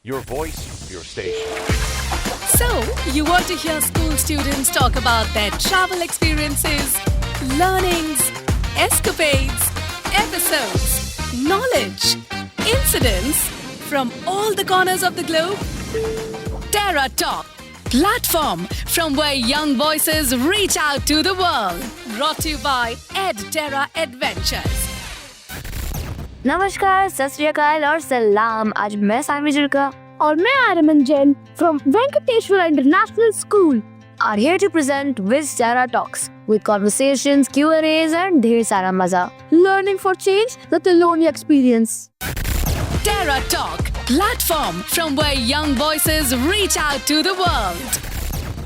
Your voice, your station. So, you want to hear school students talk about their travel experiences, learnings, escapades, episodes, knowledge, incidents from all the corners of the globe? Terra Talk, platform from where young voices reach out to the world. Brought to you by EdTerra Adventures. नमस्कार, सत श्री अकाल और सलाम। आज मैं सानवी जुल्का और मैं Aryaman Jain from Venkateshwara International School are here to present with Terra Talks with conversations, Q&As and ढेर सारा मजा। Learning for Change, the Telonia Experience. Terra Talk, platform from where young voices reach out to the world.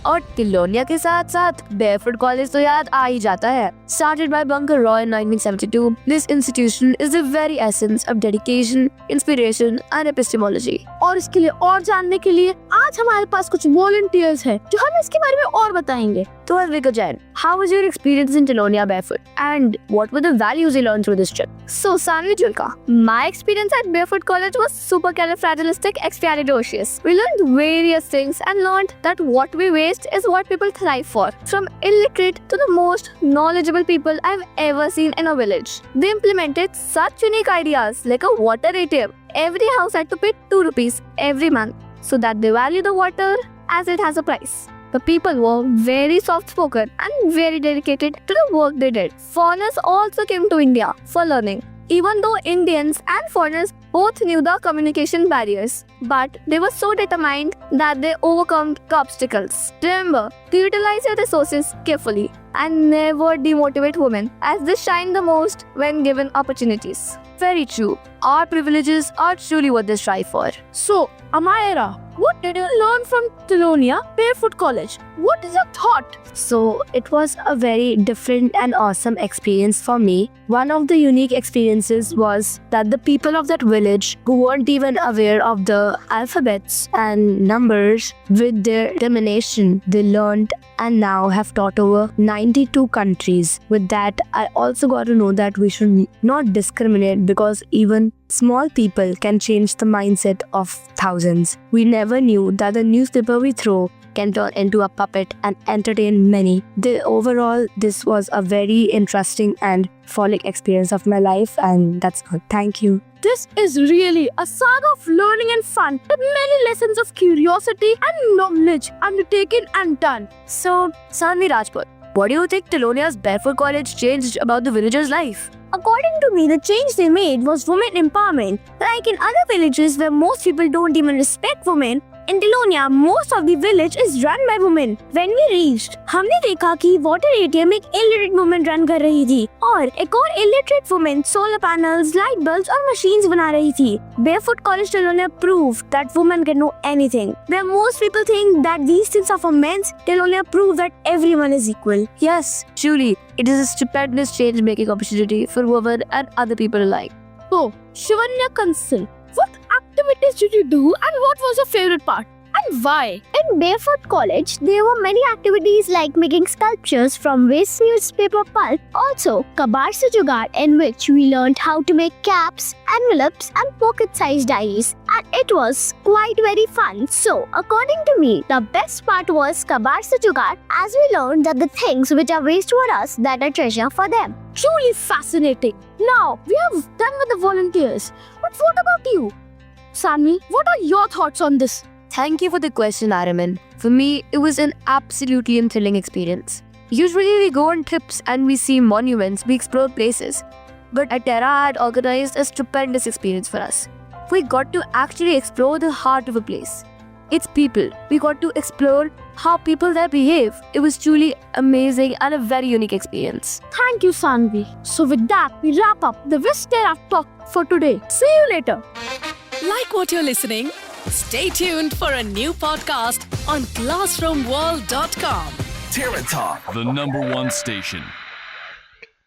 और तिलोनिया के साथ साथ barefoot college तो याद आ ही जाता है। Started by Bunker Roy in 1972, this institution is the very essence of dedication, inspiration and epistemology. और इसके लिए और जानने के लिए आज हमारे पास कुछ volunteers हैं जो हमें इसके बारे में और बताएंगे। So Advika Jain, how was your experience in Telonia Barefoot and what were the values you learned through this trip? So Sanvi Julka, my experience at Barefoot College was supercalifragilisticexpialidocious. We learned various things and learned that what we waste is what people thrive for. From illiterate to the most knowledgeable people I've ever seen in a village. They implemented such unique ideas like a water ATM. Every house had to pay 2 rupees every month so that they value the water as it has a price. The people were very soft-spoken and very dedicated to the work they did. Foreigners also came to India for learning, even though Indians and foreigners both knew the communication barriers. But they were so determined that they overcome the obstacles. Remember to utilize your resources carefully and never demotivate women as they shine the most when given opportunities. Very true. Our privileges are truly what they strive for. So, Amayra, what did you learn from Telonia Barefoot College? What is your thought? So, it was a very different and awesome experience for me. One of the unique experiences was that the people of that village who weren't even aware of the alphabets and numbers, with their determination, they learned and now have taught over 92 countries. With that, I also got to know that we should not discriminate because even small people can change the mindset of thousands. We never knew that the newspaper we throw can turn into a puppet and entertain many. Overall, this was a very interesting and fulfilling experience of my life, and that's all. Thank you. This is really a saga of learning and fun with many lessons of curiosity and knowledge undertaken and done. So, Sanvi Rajput, what do you think Telonia's Barefoot College changed about the villagers' life? According to me, the change they made was women empowerment. Like in other villages where most people don't even respect women, in Telonia, most of the village is run by women. When we reached, हमने देखा कि water ATM एक illiterate woman run कर रही थी और एक और illiterate woman solar panels, light bulbs और machines बना रही थी. Barefoot College Telonia proved that women can know anything. Where most people think that these things are for men, Telonia proved that everyone is equal. Yes, truly, it is a stupendous change-making opportunity for women and other people alike. So, Shivanya Kansal, what activities did you do and what was your favorite part and why? In Barefoot College, there were many activities like making sculptures from waste newspaper pulp. Also, Kabar Se Jugaad, in which we learned how to make caps, envelopes and pocket-sized diaries. And it was quite very fun. So, according to me, the best part was Kabar Se Jugaad, as we learned that the things which are waste for us that are treasure for them. Truly fascinating. Now, we have done with the volunteers. But what about you? Sanvi, what are your thoughts on this? Thank you for the question, Araman. For me, it was an absolutely thrilling experience. Usually we go on trips and we see monuments, we explore places. But EdTerra had organized a stupendous experience for us. We got to actually explore the heart of a place. Its people. We got to explore how people there behave. It was truly amazing and a very unique experience. Thank you, Sanvi. So with that, we wrap up the EdTerra Talk for today. See you later. Like what you're listening? Stay tuned for a new podcast on classroomworld.com. Terra Talk, the #1 station.